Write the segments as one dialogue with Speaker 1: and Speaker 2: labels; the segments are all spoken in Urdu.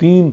Speaker 1: 3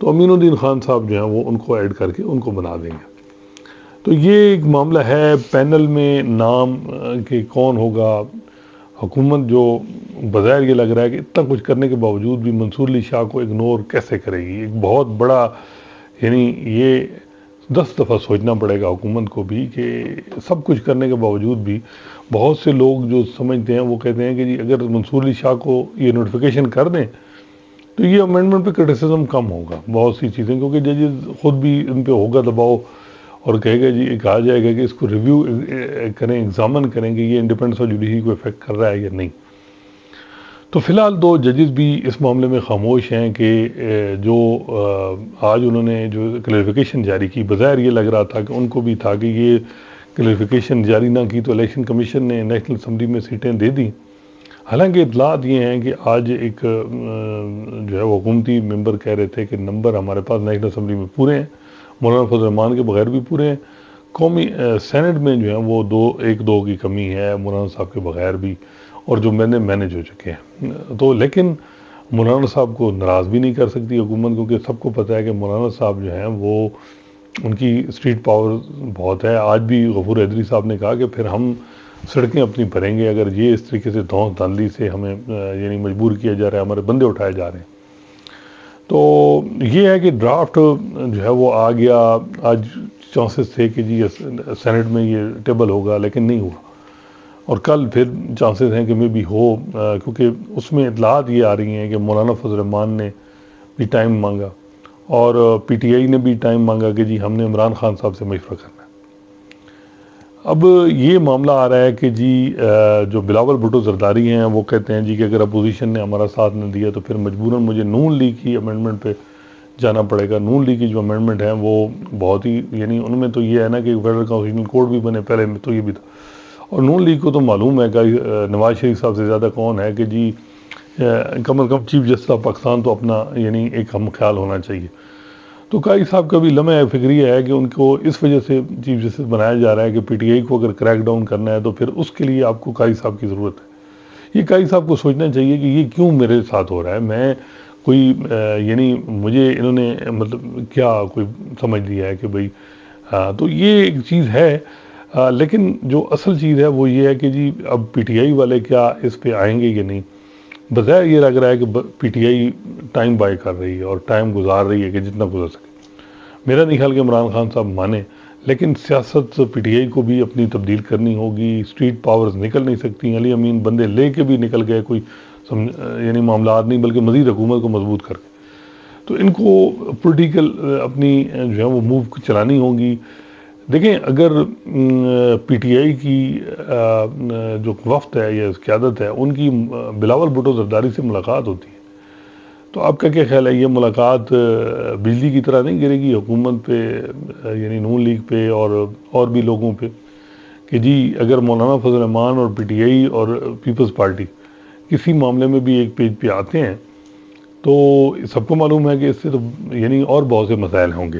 Speaker 1: تو امین الدین خان صاحب جو ہیں وہ ان کو ایڈ کر کے ان کو بنا دیں گے. تو یہ ایک معاملہ ہے پینل میں نام کہ کون ہوگا. حکومت جو بظاہر یہ لگ رہا ہے کہ اتنا کچھ کرنے کے باوجود بھی منصور علی شاہ کو اگنور کیسے کرے گی، ایک بہت بڑا، یعنی یہ 10 دفعہ سوچنا پڑے گا حکومت کو بھی کہ سب کچھ کرنے کے باوجود بھی بہت سے لوگ جو سمجھتے ہیں وہ کہتے ہیں کہ جی اگر منصور علی شاہ کو یہ نوٹیفیکیشن کر دیں تو یہ امینڈمنٹ پہ کرٹیسزم کم ہوگا بہت سی چیزیں، کیونکہ ججز خود بھی ان پہ ہوگا دباؤ اور کہے گا جی، کہا جائے گا کہ اس کو ریویو کریں، ایگزامن کریں کہ یہ انڈیپینڈنس آف جوڈیشری کو افیکٹ کر رہا ہے یا نہیں. تو فی الحال دو ججز بھی اس معاملے میں خاموش ہیں کہ جو آج انہوں نے جو کلیریفیکیشن جاری کی، بظاہر یہ لگ رہا تھا کہ ان کو بھی تھا کہ یہ کلیریفیکیشن جاری نہ کی تو الیکشن کمیشن نے نیشنل اسمبلی میں سیٹیں دے دیں. حالانکہ اطلاعات یہ ہیں کہ آج ایک جو ہے وہ حکومتی ممبر کہہ رہے تھے کہ نمبر ہمارے پاس نیشنل اسمبلی میں پورے ہیں، مولانا فضل الرحمان کے بغیر بھی پورے ہیں، قومی سینٹ میں جو ہے وہ 1-2 کی کمی ہے مولانا صاحب کے بغیر بھی، اور جو مینج ہو چکے ہیں. تو لیکن مولانا صاحب کو ناراض بھی نہیں کر سکتی حکومت، کیونکہ سب کو پتہ ہے کہ مولانا صاحب جو ہیں وہ ان کی اسٹریٹ پاور بہت ہے. آج بھی غفور حیدری صاحب نے کہا کہ پھر ہم سڑکیں اپنی بھریں گے اگر یہ اس طریقے سے دھونس دھاندلی سے ہمیں یعنی مجبور کیا جا رہا ہے، ہمارے بندے اٹھائے جا رہے ہیں. تو یہ ہے کہ ڈرافٹ جو ہے وہ آ گیا. آج چانسز تھے کہ جی سینٹ میں یہ ٹیبل ہوگا، لیکن نہیں ہوا، اور کل پھر چانسز ہیں کہ میں بھی ہو، کیونکہ اس میں اطلاعات یہ آ رہی ہیں کہ مولانا فضل الرحمان نے بھی ٹائم مانگا اور پی ٹی آئی نے بھی ٹائم مانگا کہ جی ہم نے عمران خان صاحب سے مشورہ کرنا ہے. اب یہ معاملہ آ رہا ہے کہ جی جو بلاول بھٹو زرداری ہیں وہ کہتے ہیں جی کہ اگر اپوزیشن نے ہمارا ساتھ نہ دیا تو پھر مجبوراً مجھے نون لیگ کی امینڈمنٹ پہ جانا پڑے گا. نون لیگ کی جو امینڈمنٹ ہیں وہ بہت ہی، یعنی ان میں تو یہ ہے نا کہ فیڈرل کانسٹیٹیوشنل کوڈ بھی بنے، پہلے میں تو یہ بھی تھا. اور نون لیگ کو تو معلوم ہے کہ نواز شریف صاحب سے زیادہ کون ہے کہ جی کم از کم چیف جسٹس آف پاکستان تو اپنا یعنی ایک ہم خیال ہونا چاہیے. تو قاضی صاحب کا بھی لمحہ فکریہ ہے کہ ان کو اس وجہ سے چیف جسٹس بنایا جا رہا ہے کہ پی ٹی آئی کو اگر کریک ڈاؤن کرنا ہے تو پھر اس کے لیے آپ کو قاضی صاحب کی ضرورت ہے. یہ قاضی صاحب کو سوچنا چاہیے کہ یہ کیوں میرے ساتھ ہو رہا ہے، میں کوئی یعنی مجھے انہوں نے مطلب کیا کوئی سمجھ لیا ہے کہ بھئی. تو یہ ایک چیز ہے، لیکن جو اصل چیز ہے وہ یہ ہے کہ جی اب پی ٹی آئی والے کیا اس پہ آئیں گے کہ نہیں. بظاہر یہ لگ رہا ہے کہ P T I time by کر رہی ہے اور ٹائم گزار رہی ہے کہ جتنا گزر سکے. میرا نہیں خیال کہ عمران خان صاحب مانے، لیکن سیاست پی ٹی آئی کو بھی اپنی تبدیل کرنی ہوگی. اسٹریٹ پاورز نکل نہیں سکتی. علی امین بندے لے کے بھی نکل گئے، کوئی یعنی معاملات نہیں بلکہ مزید حکومت کو مضبوط کر کے. تو ان کو پولیٹیکل اپنی جو ہے وہ موو چلانی ہوگی. دیکھیں اگر پی ٹی آئی کی جو وفد ہے یا قیادت ہے ان کی بلاول بھٹو زرداری سے ملاقات ہوتی ہے تو آپ کا کیا خیال ہے یہ ملاقات بجلی کی طرح نہیں گرے گی حکومت پہ، یعنی نون لیگ پہ اور بھی لوگوں پہ، کہ جی اگر مولانا فضل الرحمان اور پی ٹی آئی اور پیپلز پارٹی کسی معاملے میں بھی ایک پیج پہ آتے ہیں تو سب کو معلوم ہے کہ اس سے تو یعنی اور بہت سے مسائل ہوں گے.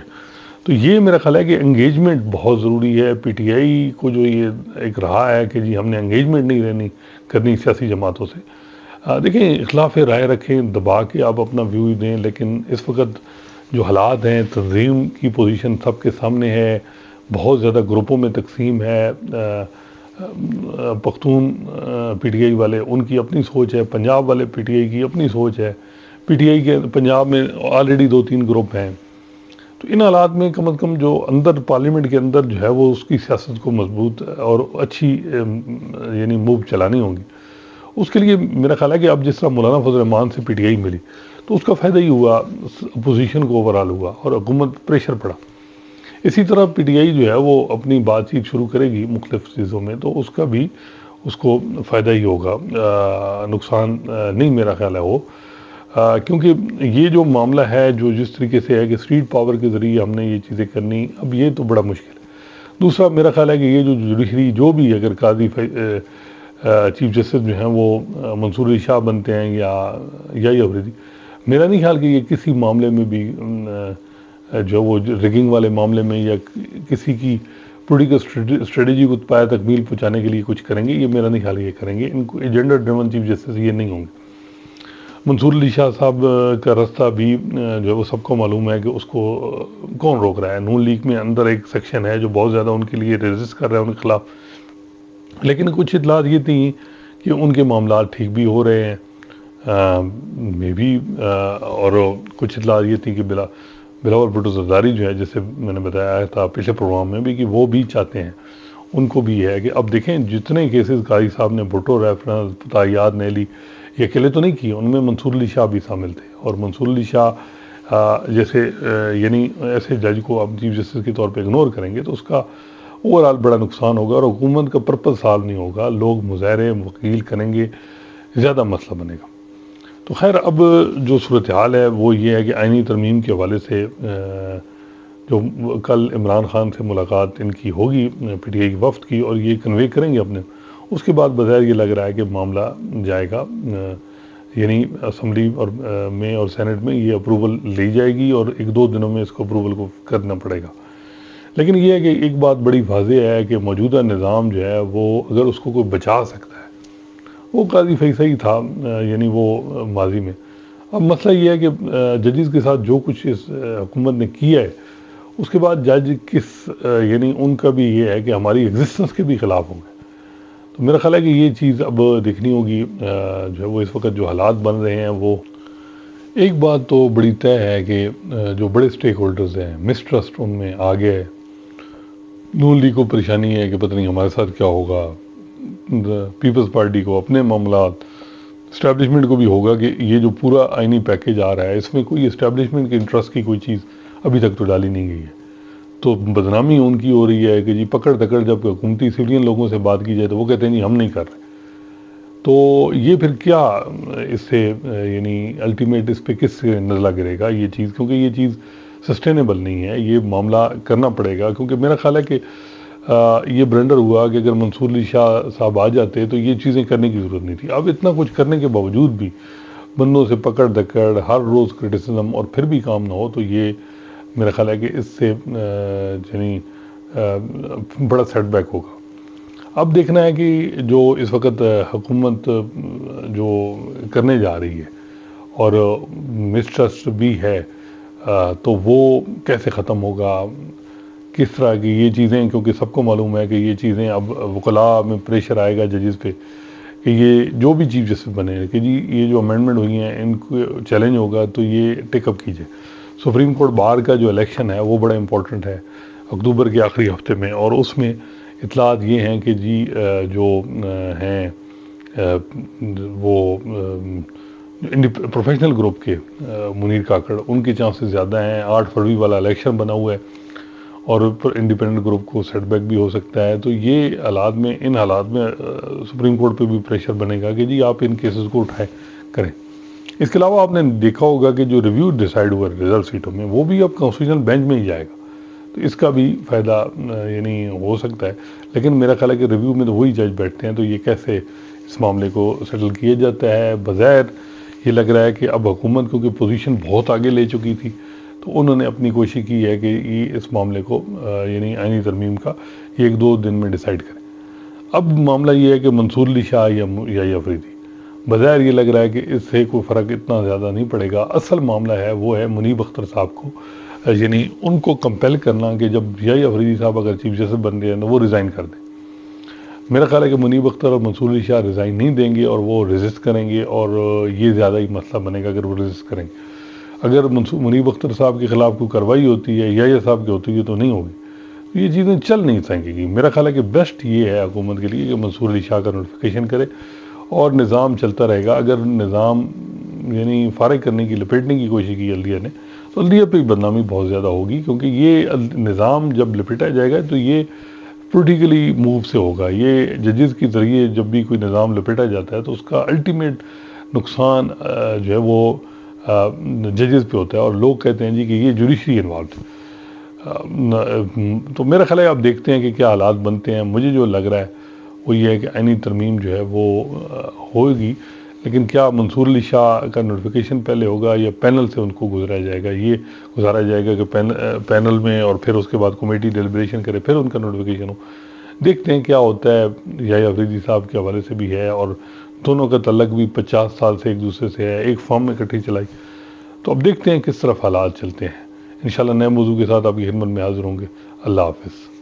Speaker 1: تو یہ میرا خیال ہے کہ انگیجمنٹ بہت ضروری ہے. پی ٹی آئی کو جو یہ ایک رہا ہے کہ جی ہم نے انگیجمنٹ نہیں کرنی سیاسی جماعتوں سے. دیکھیں اختلاف رائے رکھیں، دبا کے آپ اپنا ویو دیں، لیکن اس وقت جو حالات ہیں تنظیم کی پوزیشن سب کے سامنے ہے، بہت زیادہ گروپوں میں تقسیم ہے. پختون پی ٹی آئی والے ان کی اپنی سوچ ہے، پنجاب والے پی ٹی آئی کی اپنی سوچ ہے. پی ٹی آئی کے پنجاب میں آلریڈی 2-3 گروپ ہیں. تو ان حالات میں کم از کم جو اندر پارلیمنٹ کے اندر جو ہے وہ اس کی سیاست کو مضبوط اور اچھی یعنی موو چلانی ہوگی. اس کے لیے میرا خیال ہے کہ اب جس طرح مولانا فضل الرحمان سے پی ٹی آئی ملی تو اس کا فائدہ ہی ہوا، اپوزیشن کو اوورال ہوا اور حکومت پریشر پڑا. اسی طرح پی ٹی آئی جو ہے وہ اپنی بات چیت شروع کرے گی مختلف چیزوں میں تو اس کا بھی اس کو فائدہ ہی ہوگا، نقصان نہیں میرا خیال ہے وہ. کیونکہ یہ جو معاملہ ہے جو جس طریقے سے ہے کہ اسٹریٹ پاور کے ذریعے ہم نے یہ چیزیں کرنی، اب یہ تو بڑا مشکل ہے. دوسرا میرا خیال ہے کہ یہ جو جوڈیشری جو بھی اگر قاضی چیف جسٹس جو ہیں وہ منصور علی شاہ بنتے ہیں یا یحییٰ افریدی، میرا نہیں خیال کہ یہ کسی معاملے میں بھی جو وہ ریگنگ والے معاملے میں یا کسی کی پولیٹیکل اسٹریٹجی کو پایہ تکمیل پہنچانے کے لیے کچھ کریں گے، یہ میرا نہیں خیال یہ کریں گے. ان کو ایجنڈا ڈریون چیف جسٹس یہ نہیں ہوں گے. منصور علی شاہ صاحب کا راستہ بھی جو ہے وہ سب کو معلوم ہے کہ اس کو کون روک رہا ہے. نون لیگ میں اندر ایک سیکشن ہے جو بہت زیادہ ان کے لیے ریزسٹ کر رہا ہے ان کے خلاف، لیکن کچھ اطلاعات یہ تھیں کہ ان کے معاملات ٹھیک بھی ہو رہے ہیں میں بھی، اور کچھ اطلاعات یہ تھیں کہ بلاول بھٹو زرداری جو ہے، جیسے میں نے بتایا تھا پچھلے پروگرام میں بھی، کہ وہ بھی چاہتے ہیں، ان کو بھی ہے کہ اب دیکھیں جتنے کیسز قاضی صاحب نے بھٹو ریفرنس فتحیات نیلی یہ اکیلے تو نہیں کیے، ان میں منصور علی شاہ بھی شامل تھے. اور منصور علی شاہ جیسے یعنی ایسے جج کو اب چیف جسٹس کے طور پہ اگنور کریں گے تو اس کا اوورآل بڑا نقصان ہوگا اور حکومت کا پرپز سالو نہیں ہوگا، لوگ مظاہرے وکیل کریں گے، زیادہ مسئلہ بنے گا. تو خیر اب جو صورتحال ہے وہ یہ ہے کہ آئینی ترمیم کے حوالے سے جو کل عمران خان سے ملاقات ان کی ہوگی پی ٹی آئی کی وفد کی، اور یہ کنوے کریں گے اپنے، اس کے بعد بظاہر یہ لگ رہا ہے کہ معاملہ جائے گا یعنی اسمبلی اور میں اور سینٹ میں یہ اپروول لی جائے گی اور 1-2 دنوں میں اس کو اپروول کو کرنا پڑے گا. لیکن یہ ہے کہ ایک بات بڑی واضح ہے کہ موجودہ نظام جو ہے وہ اگر اس کو کوئی بچا سکتا ہے، وہ قاضی فیصل ہی تھا یعنی وہ ماضی میں. اب مسئلہ یہ ہے کہ ججز کے ساتھ جو کچھ اس حکومت نے کیا ہے اس کے بعد جج یعنی ان کا بھی یہ ہے کہ ہماری ایگزسٹنس کے بھی خلاف ہوں گے. تو میرا خیال ہے کہ یہ چیز اب دیکھنی ہوگی. جو ہے وہ اس وقت جو حالات بن رہے ہیں وہ ایک بات تو بڑی طے ہے کہ جو بڑے سٹیک ہولڈرز ہیں مسٹرسٹ ان میں آ گیا ہے. نون لیگ کو پریشانی ہے کہ پتہ نہیں ہمارے ساتھ کیا ہوگا، پیپلز پارٹی کو اپنے معاملات، اسٹیبلشمنٹ کو بھی ہوگا کہ یہ جو پورا آئینی پیکیج آ رہا ہے اس میں کوئی اسٹیبلشمنٹ کے انٹرسٹ کی کوئی چیز ابھی تک تو ڈالی نہیں گئی ہے. تو بدنامی ان کی ہو رہی ہے کہ جی پکڑ دکڑ جب حکومتی سویلین لوگوں سے بات کی جائے تو وہ کہتے ہیں جی ہم نہیں کر رہے. تو یہ پھر کیا اس سے یعنی الٹیمیٹ اس پہ کس سے نزلہ گرے گا یہ چیز، کیونکہ یہ چیز سسٹینیبل نہیں ہے. یہ معاملہ کرنا پڑے گا کیونکہ میرا خیال ہے کہ یہ برنڈر ہوا کہ اگر منصور علی شاہ صاحب آ جاتے تو یہ چیزیں کرنے کی ضرورت نہیں تھی. اب اتنا کچھ کرنے کے باوجود بھی بندوں سے پکڑ دکڑ، ہر روز کرٹیسزم، اور پھر بھی کام نہ ہو تو یہ میرا خیال ہے کہ اس سے یعنی بڑا سیٹ بیک ہوگا. اب دیکھنا ہے کہ جو اس وقت حکومت جو کرنے جا رہی ہے اور مسٹرسٹ بھی ہے تو وہ کیسے ختم ہوگا، کس طرح کی یہ چیزیں، کیونکہ سب کو معلوم ہے کہ یہ چیزیں اب وکلاء میں پریشر آئے گا ججز پہ کہ یہ جو بھی چیف جسٹس بنے کہ جی یہ جو امینڈمنٹ ہوئی ہیں ان کو چیلنج ہوگا تو یہ ٹیک اپ کیجئے. سپریم کورٹ بار کا جو الیکشن ہے وہ بڑا امپورٹنٹ ہے اکتوبر کے آخری ہفتے میں، اور اس میں اطلاعات یہ ہیں کہ جی جو ہیں وہ پروفیشنل گروپ کے منیر کاکڑ ان کے چانسز زیادہ ہیں. 8 فروری والا الیکشن بنا ہوا ہے اور انڈیپینڈنٹ گروپ کو سیٹ بیک بھی ہو سکتا ہے. تو یہ حالات میں ان حالات میں سپریم کورٹ پہ بھی پریشر بنے گا کہ جی آپ ان کیسز کو اٹھائیں کریں. اس کے علاوہ آپ نے دیکھا ہوگا کہ جو ریویو ڈیسائیڈ ہوا ریزلٹ سیٹوں میں وہ بھی اب کانسٹیٹیوشنل بینچ میں ہی جائے گا. تو اس کا بھی فائدہ یعنی ہو سکتا ہے. لیکن میرا خیال ہے کہ ریویو میں تو وہی جج بیٹھتے ہیں. تو یہ کیسے اس معاملے کو سیٹل کیا جاتا ہے؟ بظاہر یہ لگ رہا ہے کہ اب حکومت کیونکہ پوزیشن بہت آگے لے چکی تھی تو انہوں نے اپنی کوشش کی ہے کہ یہ اس معاملے کو یعنی آئینی ترمیم کا 1-2 دن میں ڈیسائیڈ کریں. اب معاملہ یہ ہے کہ منصور علی شاہ یا افریدی، بظاہر یہ لگ رہا ہے کہ اس سے کوئی فرق اتنا زیادہ نہیں پڑے گا. اصل معاملہ ہے وہ ہے منیب اختر صاحب کو یعنی ان کو کمپیل کرنا کہ جب افریدی صاحب اگر چیف جسٹس بن رہے ہیں تو وہ ریزائن کر دیں. میرا خیال ہے کہ منیب اختر اور منصور علی شاہ ریزائن نہیں دیں گے اور وہ ریزسٹ کریں گے، اور یہ زیادہ ہی مسئلہ بنے گا اگر وہ ریزسٹ کریں گے. اگر منیب اختر صاحب کے خلاف کوئی کارروائی ہوتی ہے یا صاحب کی ہوتی ہے تو نہیں ہوگی. تو یہ چیزیں چل نہیں سکیں گی. میرا خیال ہے کہ بیسٹ یہ ہے حکومت کے لیے کہ منصور علی شاہ کا نوٹیفیکیشن کرے اور نظام چلتا رہے گا. اگر نظام یعنی فارغ کرنے کی لپیٹنے کی کوشش کی عدلیہ نے تو عدلیہ پہ بدنامی بہت زیادہ ہوگی، کیونکہ یہ نظام جب لپیٹا جائے گا تو یہ پولیٹیکلی موو سے ہوگا. یہ ججز کے ذریعے جب بھی کوئی نظام لپیٹا جاتا ہے تو اس کا الٹیمیٹ نقصان جو ہے وہ ججز پہ ہوتا ہے، اور لوگ کہتے ہیں جی کہ یہ جوڈیشری انوالوڈ ہے. تو میرا خیال ہے آپ دیکھتے ہیں کہ کیا حالات بنتے ہیں. مجھے جو لگ رہا ہے وہ یہ ہے کہ آئینی ترمیم جو ہے وہ ہوگی، لیکن کیا منصور علی شاہ کا نوٹیفیکیشن پہلے ہوگا یا پینل سے ان کو گزارا جائے گا؟ یہ گزارا جائے گا کہ پینل میں، اور پھر اس کے بعد کمیٹی ڈیلیبریشن کرے، پھر ان کا نوٹیفیکیشن ہو۔ دیکھتے ہیں کیا ہوتا ہے۔ یحییٰ افریدی صاحب کے حوالے سے بھی ہے، اور دونوں کا تعلق بھی 50 سال سے ایک دوسرے سے ہے، ایک فارم میں اکٹھی چلائی۔ تو اب دیکھتے ہیں کس طرف حالات چلتے ہیں۔ انشاءاللہ نئے موضوع کے ساتھ آپ کی خدمت میں حاضر ہوں گے۔ اللہ حافظ۔